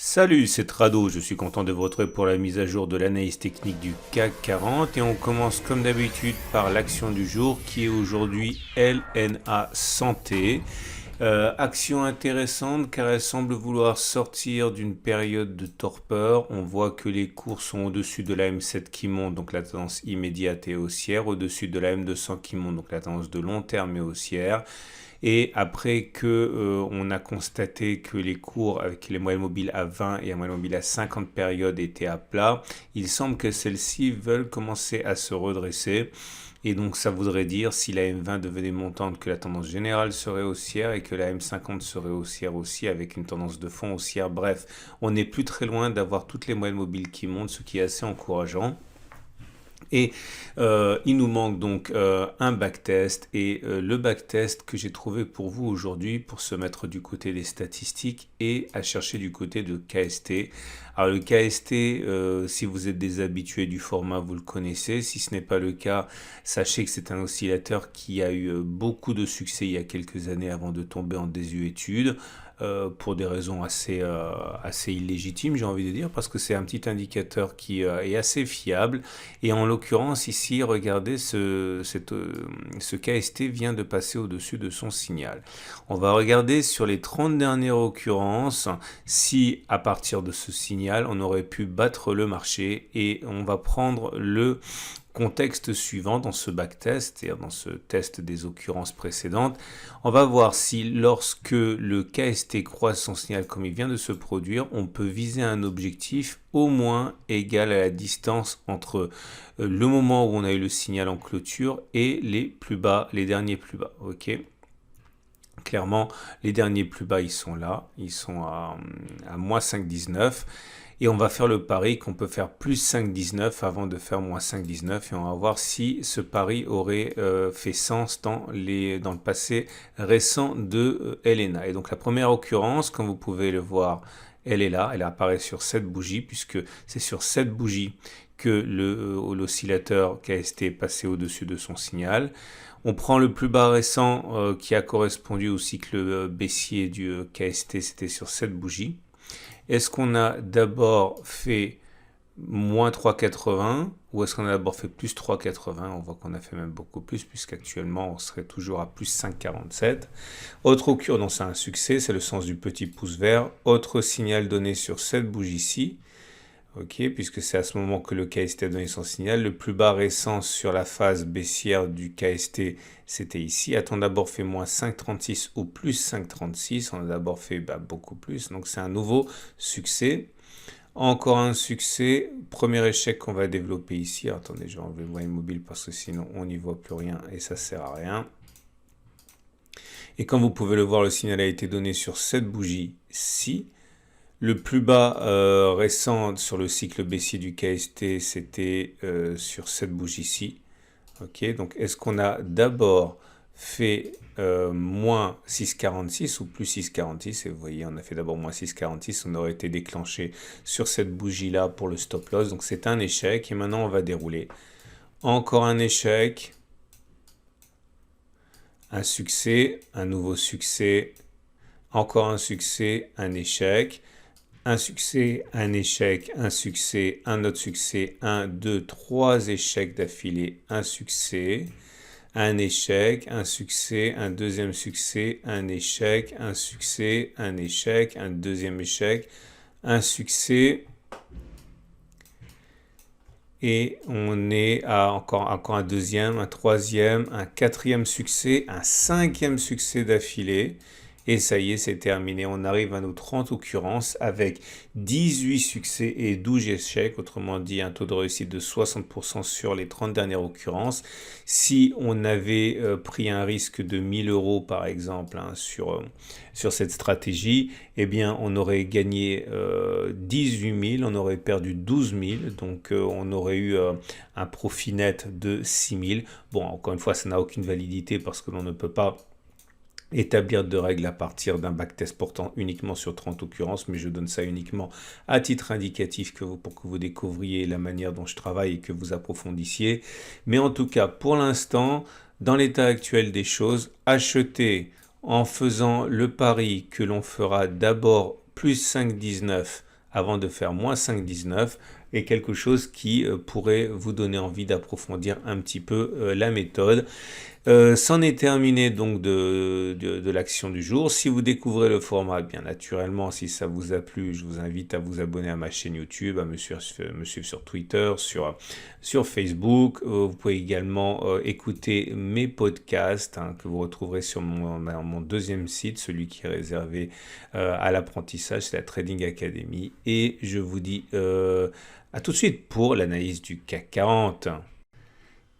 Salut, c'est Trado, je suis content de vous retrouver pour la mise à jour de l'analyse technique du CAC 40 et on commence comme d'habitude par l'action du jour qui est aujourd'hui LNA Santé. Action intéressante car elle semble vouloir sortir d'une période de torpeur. On voit que les cours sont au-dessus de la M7 qui monte, donc la tendance immédiate et haussière, au-dessus de la M200 qui monte, donc la tendance de long terme et haussière. Et après que on a constaté que les cours avec les moyennes mobiles à 20 et les moyennes mobiles à 50 périodes étaient à plat, il semble que celles-ci veulent commencer à se redresser. Et donc ça voudrait dire, si la M20 devenait montante, que la tendance générale serait haussière et que la M50 serait haussière aussi avec une tendance de fond haussière. Bref, on n'est plus très loin d'avoir toutes les moyennes mobiles qui montent, ce qui est assez encourageant. Et il nous manque donc un backtest et le backtest que j'ai trouvé pour vous aujourd'hui pour se mettre du côté des statistiques et à chercher du côté de KST. Alors le KST, si vous êtes des habitués du format, vous le connaissez. Si ce n'est pas le cas, sachez que c'est un oscillateur qui a eu beaucoup de succès il y a quelques années avant de tomber en désuétude. Pour des raisons assez illégitimes, j'ai envie de dire, parce que c'est un petit indicateur qui est assez fiable. Et en l'occurrence, ici, regardez, ce KST vient de passer au-dessus de son signal. On va regarder sur les 30 dernières occurrences si, à partir de ce signal, on aurait pu battre le marché. Et on va prendre le contexte suivant dans ce backtest, c'est-à-dire dans ce test des occurrences précédentes, on va voir si lorsque le KST croise son signal comme il vient de se produire, on peut viser un objectif au moins égal à la distance entre le moment où on a eu le signal en clôture et les plus bas, les derniers plus bas. Ok. Clairement, les derniers plus bas, ils sont là, ils sont à moins 5,19. Et on va faire le pari qu'on peut faire plus 5,19 avant de faire moins 5,19 et on va voir si ce pari aurait fait sens dans le passé récent de LNA. Et donc la première occurrence, comme vous pouvez le voir, elle est là, elle apparaît sur cette bougie puisque c'est sur cette bougie que l'oscillateur KST est passé au-dessus de son signal. On prend le plus bas récent qui a correspondu au cycle baissier du KST, c'était sur cette bougie. Est-ce qu'on a d'abord fait moins 3,80 ou est-ce qu'on a d'abord fait plus 3,80? On voit qu'on a fait même beaucoup plus puisqu'actuellement on serait toujours à plus 5,47. Autre occurrence, c'est un succès, c'est le sens du petit pouce vert. Autre signal donné sur cette bougie-ci. Ok, puisque c'est à ce moment que le KST a donné son signal. Le plus bas récent sur la phase baissière du KST, c'était ici. A-t-on d'abord fait moins 5,36 ou plus 5,36? On a d'abord fait beaucoup plus. Donc c'est un nouveau succès. Encore un succès. Premier échec qu'on va développer ici. Alors, attendez, je vais enlever le moyen mobile parce que sinon on n'y voit plus rien et ça sert à rien. Et comme vous pouvez le voir, le signal a été donné sur cette bougie-ci. Le plus bas récent sur le cycle baissier du KST, c'était sur cette bougie-ci. Ok, donc est-ce qu'on a d'abord fait moins 6,46 ou plus 6,46? Et vous voyez, on a fait d'abord moins 6,46, on aurait été déclenché sur cette bougie-là pour le stop loss. Donc c'est un échec et maintenant on va dérouler. Encore un échec. Un succès, un nouveau succès. Encore un succès, un échec. Un succès, un échec, un succès, un autre succès, 1, 2, 3 échecs d'affilée, un succès, un échec, un succès, un deuxième succès, un échec, un succès, un échec, un deuxième échec, un succès. Et on est à encore un deuxième, un troisième, un quatrième succès, un cinquième succès d'affilée. Et ça y est, c'est terminé. On arrive à nos 30 occurrences avec 18 succès et 12 échecs. Autrement dit, un taux de réussite de 60% sur les 30 dernières occurrences. Si on avait pris un risque de 1000 euros, par exemple, sur cette stratégie, eh bien, on aurait gagné 18 000, on aurait perdu 12 000. Donc, on aurait eu un profit net de 6 000. Bon, encore une fois, ça n'a aucune validité parce que l'on ne peut pas établir de règles à partir d'un backtest portant uniquement sur 30 occurrences, mais je donne ça uniquement à titre indicatif pour que vous découvriez la manière dont je travaille et que vous approfondissiez. Mais en tout cas, pour l'instant, dans l'état actuel des choses, acheter en faisant le pari que l'on fera d'abord plus 5,19 avant de faire moins 5,19 est quelque chose qui pourrait vous donner envie d'approfondir un petit peu la méthode. C'en est terminé donc de l'action du jour. Si vous découvrez le format, bien naturellement, si ça vous a plu, je vous invite à vous abonner à ma chaîne YouTube, à me suivre sur Twitter, sur Facebook. Vous pouvez également écouter mes podcasts que vous retrouverez sur mon deuxième site, celui qui est réservé à l'apprentissage, c'est la Trading Academy. Et je vous dis à tout de suite pour l'analyse du CAC 40.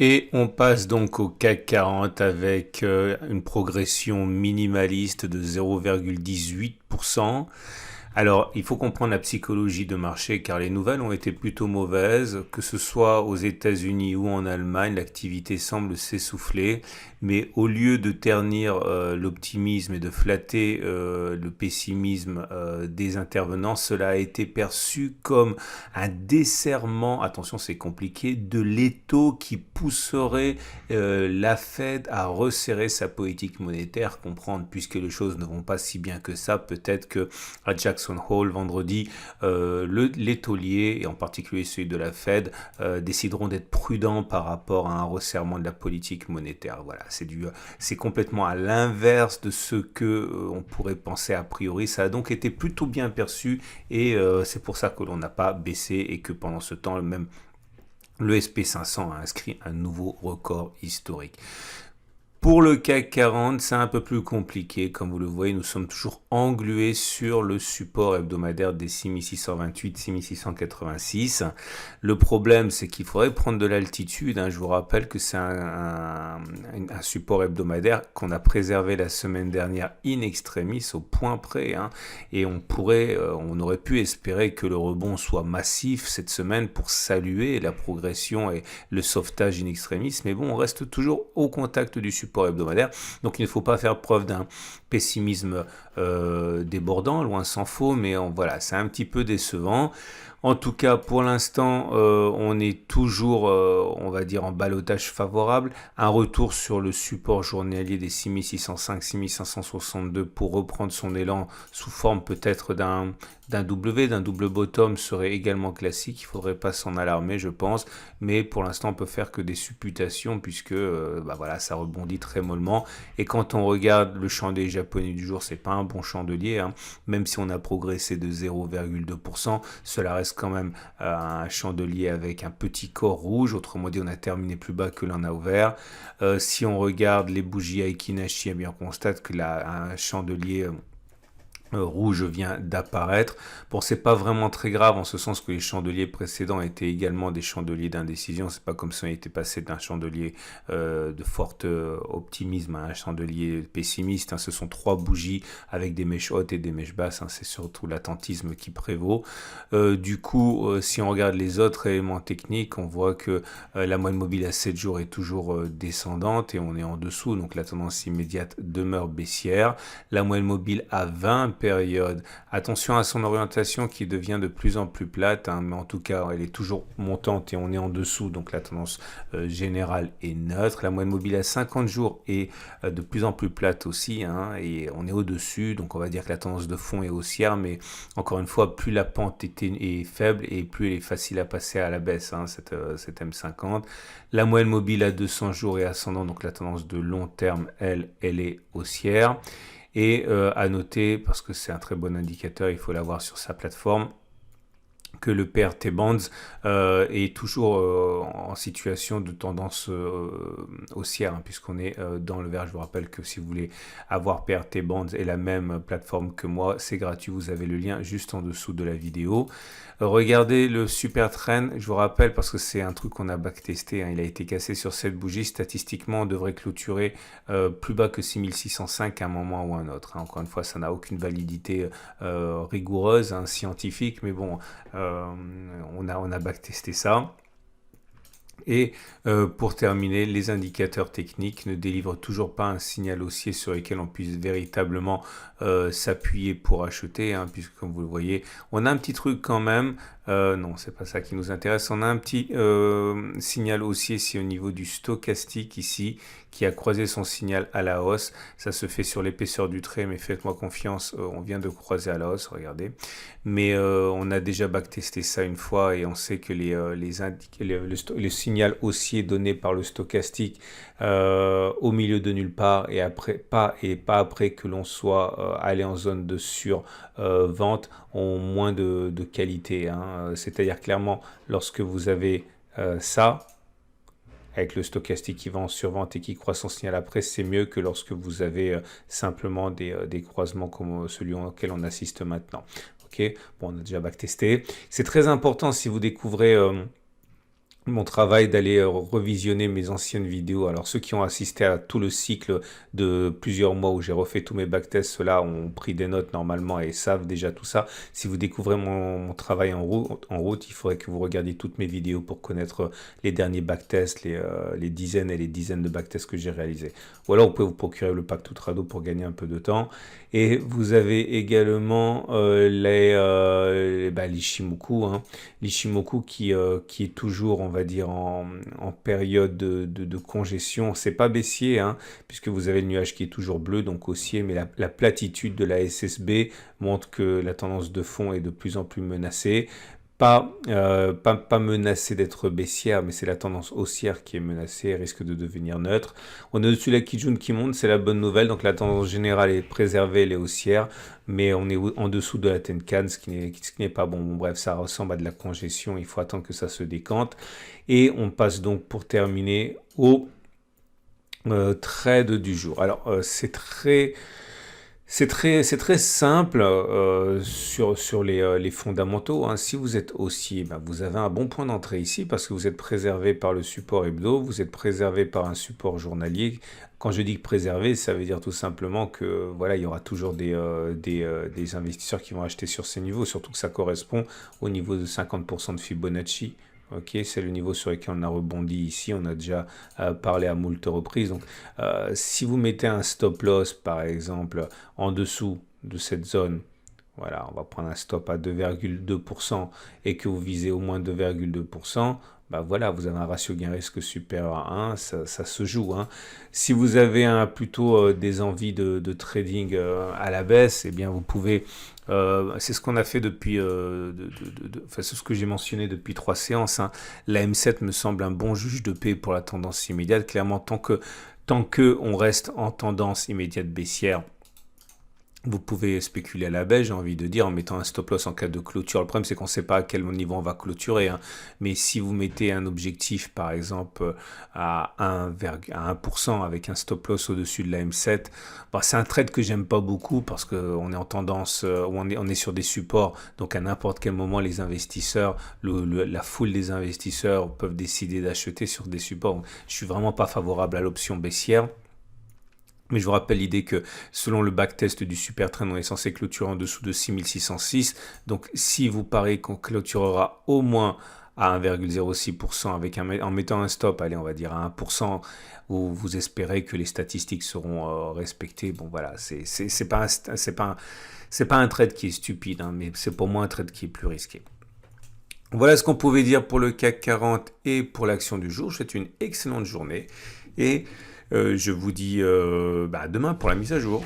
Et on passe donc au CAC 40 avec une progression minimaliste de 0,18%. Alors, il faut comprendre la psychologie de marché car les nouvelles ont été plutôt mauvaises, que ce soit aux États-Unis ou en Allemagne, l'activité semble s'essouffler, mais au lieu de ternir l'optimisme et de flatter le pessimisme des intervenants, cela a été perçu comme un desserrement, attention c'est compliqué, de l'étau qui pousserait la Fed à resserrer sa politique monétaire, comprendre puisque les choses ne vont pas si bien que ça, peut-être que à Jackson Hole vendredi, les tauliers, et en particulier celui de la Fed, décideront d'être prudents par rapport à un resserrement de la politique monétaire. Voilà, c'est complètement à l'inverse de ce que on pourrait penser a priori. Ça a donc été plutôt bien perçu et c'est pour ça que l'on n'a pas baissé et que pendant ce temps, même le SP500 a inscrit un nouveau record historique. Pour le CAC 40, c'est un peu plus compliqué. Comme vous le voyez, nous sommes toujours englués sur le support hebdomadaire des 6628, 6686. Le problème, c'est qu'il faudrait prendre de l'altitude. Je vous rappelle que c'est un support hebdomadaire qu'on a préservé la semaine dernière in extremis, au point près. Et on aurait pu espérer que le rebond soit massif cette semaine pour saluer la progression et le sauvetage in extremis. Mais bon, on reste toujours au contact du support hebdomadaire, donc il ne faut pas faire preuve d'un pessimisme débordant, loin s'en faut, mais voilà, c'est un petit peu décevant. En tout cas, pour l'instant, on est toujours, on va dire, en ballottage favorable. Un retour sur le support journalier des 6605, 6562 pour reprendre son élan sous forme peut-être d'un double bottom serait également classique. Il ne faudrait pas s'en alarmer, je pense. Mais pour l'instant, on peut faire que des supputations puisque voilà, ça rebondit très mollement. Et quand on regarde le chandelier japonais du jour, c'est pas un bon chandelier. Même si on a progressé de 0,2%, cela reste quand même un chandelier avec un petit corps rouge. Autrement dit, on a terminé plus bas que l'on a ouvert. Si on regarde les bougies Aiki-Nashi, eh bien, on constate que un chandelier rouge vient d'apparaître. Bon, c'est pas vraiment très grave en ce sens que les chandeliers précédents étaient également des chandeliers d'indécision. C'est pas comme si on était passé d'un chandelier de fort optimisme à un chandelier pessimiste. Ce sont trois bougies avec des mèches hautes et des mèches basses. C'est surtout l'attentisme qui prévaut. Du coup, si on regarde les autres éléments techniques, on voit que la moyenne mobile à 7 jours est toujours descendante et on est en dessous. Donc la tendance immédiate demeure baissière. La moyenne mobile à 20 période. Attention à son orientation qui devient de plus en plus plate, mais en tout cas, elle est toujours montante et on est en dessous, donc la tendance générale est neutre. La moyenne mobile à 50 jours est de plus en plus plate aussi, et on est au-dessus, donc on va dire que la tendance de fond est haussière, mais encore une fois, plus la pente est faible et plus elle est facile à passer à la baisse, cette M50. La moyenne mobile à 200 jours est ascendante, donc la tendance de long terme, elle est haussière. Et à noter, parce que c'est un très bon indicateur, il faut l'avoir sur sa plateforme, que le PRT Bonds est toujours en situation de tendance haussière, puisqu'on est dans le vert. Je vous rappelle que si vous voulez avoir PRT Bonds et la même plateforme que moi, c'est gratuit, vous avez le lien juste en dessous de la vidéo. Regardez le super trend, je vous rappelle parce que c'est un truc qu'on a backtesté, il a été cassé sur cette bougie. Statistiquement, on devrait clôturer plus bas que 6605 à un moment ou un autre. Encore une fois, ça n'a aucune validité rigoureuse, scientifique, mais bon, on a backtesté ça. Et pour terminer, les indicateurs techniques ne délivrent toujours pas un signal haussier sur lequel on puisse véritablement s'appuyer pour acheter, puisque comme vous le voyez, on a un petit truc quand même. Non, c'est pas ça qui nous intéresse. On a un petit signal haussier ici au niveau du stochastique ici, qui a croisé son signal à la hausse. Ça se fait sur l'épaisseur du trait, mais faites-moi confiance, on vient de croiser à la hausse, regardez. Mais on a déjà backtesté ça une fois et on sait que le signal haussier donné par le stochastique au milieu de nulle part et pas après que l'on soit allé en zone de survente ont moins de qualité, hein. C'est-à-dire clairement lorsque vous avez ça, avec le stochastique qui va en survente et qui croise son signal après, c'est mieux que lorsque vous avez simplement des croisements comme celui auquel on assiste maintenant. Ok, bon, on a déjà backtesté. C'est très important si vous découvrez mon travail d'aller revisionner mes anciennes vidéos. Alors ceux qui ont assisté à tout le cycle de plusieurs mois où j'ai refait tous mes backtests, ceux-là ont pris des notes normalement et savent déjà tout ça. Si vous découvrez mon travail en route, il faudrait que vous regardiez toutes mes vidéos pour connaître les derniers backtests, les dizaines et les dizaines de backtests que j'ai réalisés. Ou alors vous pouvez vous procurer le pack Tutrado pour gagner un peu de temps. Et vous avez également l'Ishimoku, hein. L'Ishimoku qui est toujours, on va dire, en période de congestion. C'est pas baissier, hein, puisque vous avez le nuage qui est toujours bleu, donc haussier, mais la platitude de la SSB montre que la tendance de fond est de plus en plus menacée. Pas menacée d'être baissière, mais c'est la tendance haussière qui est menacée, elle risque de devenir neutre. On est au-dessus de la Kijun qui monte, c'est la bonne nouvelle, donc la tendance générale est préservée, elle est haussière, mais on est en dessous de la Tenkan, ce qui n'est pas bon. Bon. Bref, ça ressemble à de la congestion, il faut attendre que ça se décante. Et on passe donc pour terminer au trade du jour. Alors, c'est très simple sur les fondamentaux, hein. Si vous êtes haussier, vous avez un bon point d'entrée ici parce que vous êtes préservé par le support hebdo, vous êtes préservé par un support journalier. Quand je dis préservé, ça veut dire tout simplement que voilà, il y aura toujours des investisseurs qui vont acheter sur ces niveaux, surtout que ça correspond au niveau de 50% de Fibonacci. Ok, c'est le niveau sur lequel on a rebondi ici, on a déjà parlé à moult reprises. Donc, si vous mettez un stop loss, par exemple, en dessous de cette zone, voilà, on va prendre un stop à 2,2% et que vous visez au moins 2,2%, voilà, vous avez un ratio gain-risque supérieur à 1, ça se joue, hein. Si vous avez plutôt des envies de trading à la baisse, eh bien vous pouvez, c'est ce qu'on a fait depuis, c'est ce que j'ai mentionné depuis 3 séances, hein. La M7 me semble un bon juge de paix pour la tendance immédiate. Clairement, tant que on reste en tendance immédiate baissière, vous pouvez spéculer à la baisse, j'ai envie de dire, en mettant un stop loss en cas de clôture. Le problème, c'est qu'on ne sait pas à quel niveau on va clôturer, hein. Mais si vous mettez un objectif, par exemple, à 1% avec un stop loss au-dessus de la M7, c'est un trade que j'aime pas beaucoup parce qu'on est en tendance, on est sur des supports. Donc, à n'importe quel moment, les investisseurs, la foule des investisseurs peuvent décider d'acheter sur des supports. Donc, je suis vraiment pas favorable à l'option baissière. Mais je vous rappelle l'idée que selon le backtest du super trend, on est censé clôturer en dessous de 6606. Donc si vous pariez qu'on clôturera au moins à 1,06% en mettant un stop, allez, on va dire à 1%, où vous espérez que les statistiques seront respectées. Bon voilà, c'est pas un trade qui est stupide, hein, mais c'est pour moi un trade qui est plus risqué. Voilà ce qu'on pouvait dire pour le CAC 40 et pour l'action du jour. Je vous souhaite une excellente journée et je vous dis demain pour la mise à jour.